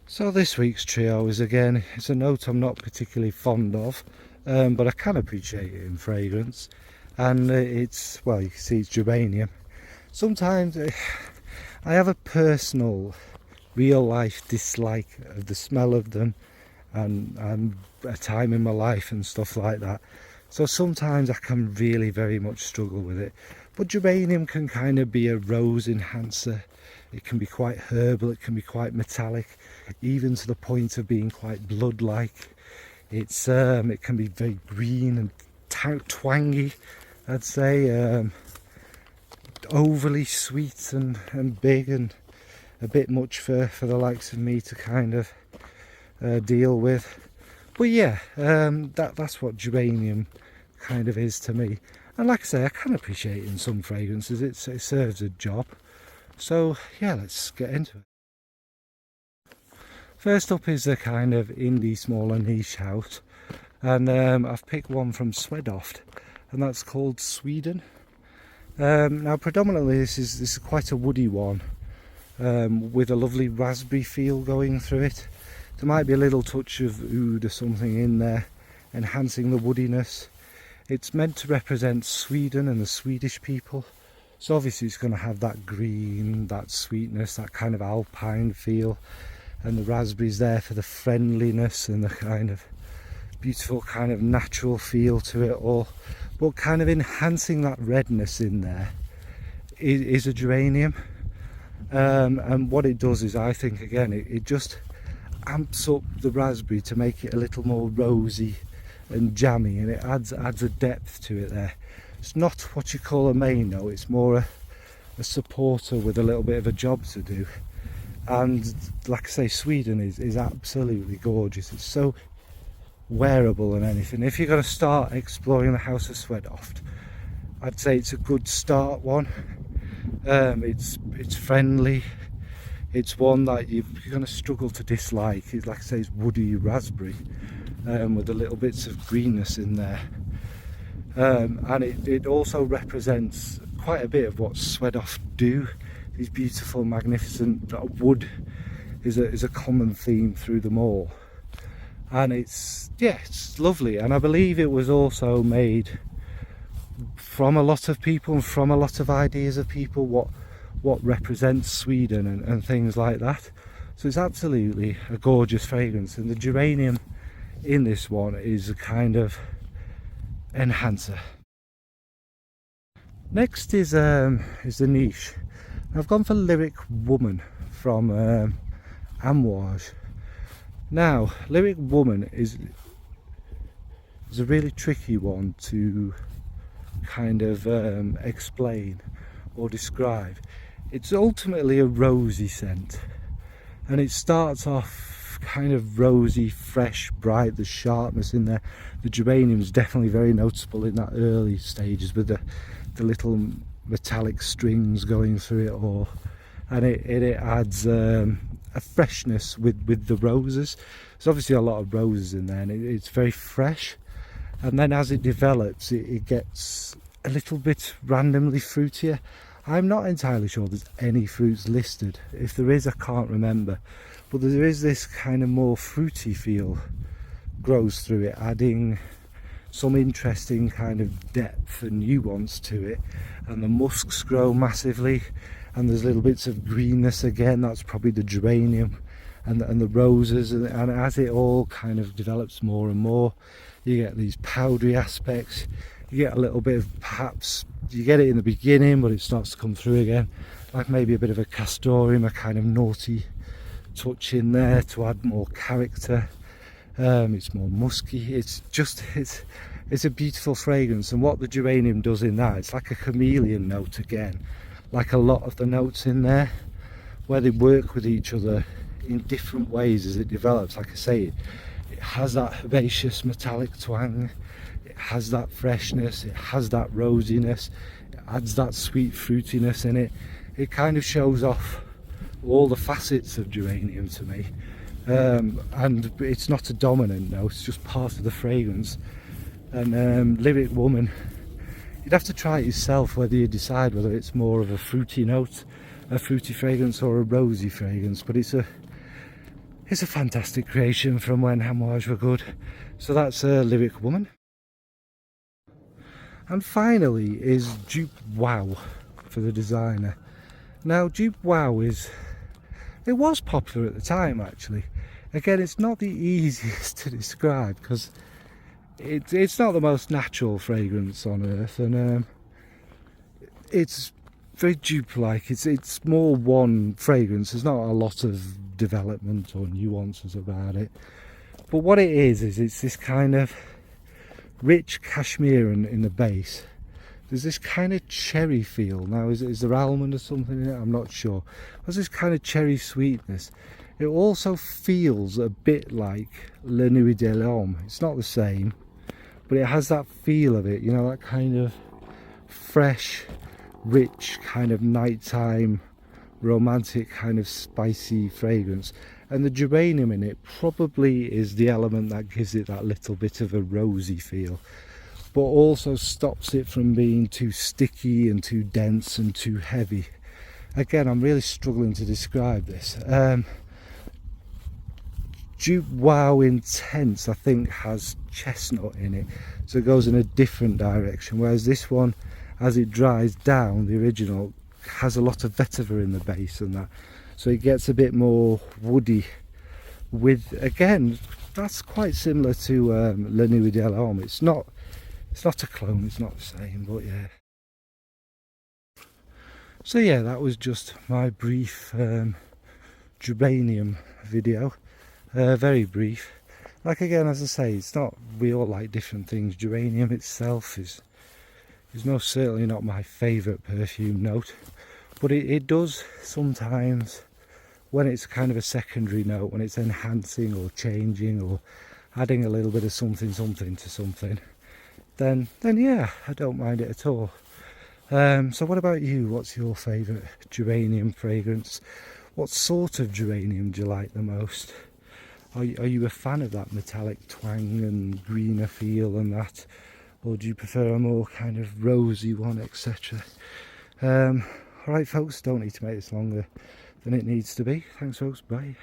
So this week's trio is again, it's a note I'm not particularly fond of, but I can appreciate it in fragrance. And it's, well, you can see it's geranium. Sometimes I have a personal, real life dislike of the smell of them and a time in my life and stuff like that. So sometimes I can really very much struggle with it. But geranium can kind of be a rose enhancer. It can be quite herbal, it can be quite metallic, even to the point of being quite blood-like. It can be very green and twangy, I'd say, overly sweet and big, and a bit much for the likes of me to kind of deal with. But yeah, that's what geranium kind of is to me. And like I say, I can appreciate it in some fragrances. It serves a job. So yeah, let's get into it. First up is a kind of indie, smaller niche house, and I've picked one from Swedoft, and that's called Sweden. Now predominantly this is quite a woody one, with a lovely raspberry feel going through it. There might be a little touch of oud or something in there, enhancing the woodiness. It's meant to represent Sweden and the Swedish people. So obviously it's going to have that green, that sweetness, that kind of alpine feel, and the raspberries there for the friendliness and the kind of beautiful kind of natural feel to it all. But kind of enhancing that redness in there is a geranium. And what it does is, I think again, it just amps up the raspberry to make it a little more rosy and jammy, and it adds a depth to it there. It's not what you call a main note, it's more a supporter with a little bit of a job to do. And like I say, Sweden is absolutely gorgeous. It's so wearable and anything. If you're going to start exploring the House of Swedoft, I'd say it's a good start one. It's friendly. It's one that you're going to struggle to dislike. It's like I say, it's woody raspberry, with the little bits of greenness in there. And it also represents quite a bit of what Swedoft do. These beautiful, magnificent wood is a common theme through them all, and it's lovely. And I believe it was also made from a lot of people and from a lot of ideas of people what represents Sweden and things like that. So it's absolutely a gorgeous fragrance, and the geranium in this one is a kind of enhancer. Next is the niche. I've gone for Lyric Woman from Amouage. Now, Lyric Woman is a really tricky one to kind of explain or describe. It's ultimately a rosy scent, and it starts off kind of rosy, fresh, bright. The sharpness in there. The geranium is definitely very noticeable in that early stages with the little metallic strings going through it all, and it adds a freshness with the roses. There's obviously a lot of roses in there, and it's very fresh. And then as it develops, it gets a little bit randomly fruitier. I'm not entirely sure there's any fruits listed. If there is, I can't remember. But there is this kind of more fruity feel grows through it, adding some interesting kind of depth and nuance to it. And the musks grow massively, and there's little bits of greenness again. That's probably the geranium and the roses. And as it all kind of develops more and more, you get these powdery aspects. You get a little bit of, perhaps you get it in the beginning, but it starts to come through again, like maybe a bit of a castoreum, a kind of naughty touch in there to add more character. It's more musky. It's a beautiful fragrance, and what the geranium does in that, it's like a chameleon note again, like a lot of the notes in there, where they work with each other in different ways as it develops. Like I say, it has that herbaceous metallic twang, it has that freshness, it has that rosiness, it adds that sweet fruitiness in it. It kind of shows off all the facets of geranium to me, and it's not a dominant note, it's just part of the fragrance. And Lyric Woman, you'd have to try it yourself whether you decide whether it's more of a fruity note, a fruity fragrance, or a rosy fragrance. But It's a fantastic creation from when Hamouage were good. So that's Lyric Woman. And finally is Dupe Wow for the designer. Now Dupe Wow it was popular at the time actually. Again, it's not the easiest to describe because it's not the most natural fragrance on earth, and it's very dupe-like. It's more one fragrance. There's not a lot of development or nuances about it. But what it is it's this kind of rich cashmere in the base. There's this kind of cherry feel. Now, is there almond or something in it? I'm not sure. There's this kind of cherry sweetness. It also feels a bit like La Nuit de l'Homme. It's not the same, but it has that feel of it, you know, that kind of fresh, rich, kind of nighttime, romantic, kind of spicy fragrance. And the geranium in it probably is the element that gives it that little bit of a rosy feel, but also stops it from being too sticky and too dense and too heavy. Again, I'm really struggling to describe this. Dupe Wow Intense, I think, has chestnut in it, so it goes in a different direction, whereas this one, as it dries down, the original has a lot of vetiver in the base and that, so it gets a bit more woody. With, again, that's quite similar to La Nuit de l'Homme. It's not a clone, it's not the same, but yeah. So yeah, that was just my brief geranium video. Very brief. Like, again, as I say, it's not, we all like different things. Geranium itself is most certainly not my favourite perfume note, but it does sometimes, when it's kind of a secondary note, when it's enhancing or changing or adding a little bit of something to something, then yeah, I don't mind it at all. So what about you? What's your favourite geranium fragrance? What sort of geranium do you like the most? Are you a fan of that metallic twang and greener feel and that? Or do you prefer a more kind of rosy one, etc.? Alright folks, don't need to make this longer than it needs to be. Thanks folks, bye.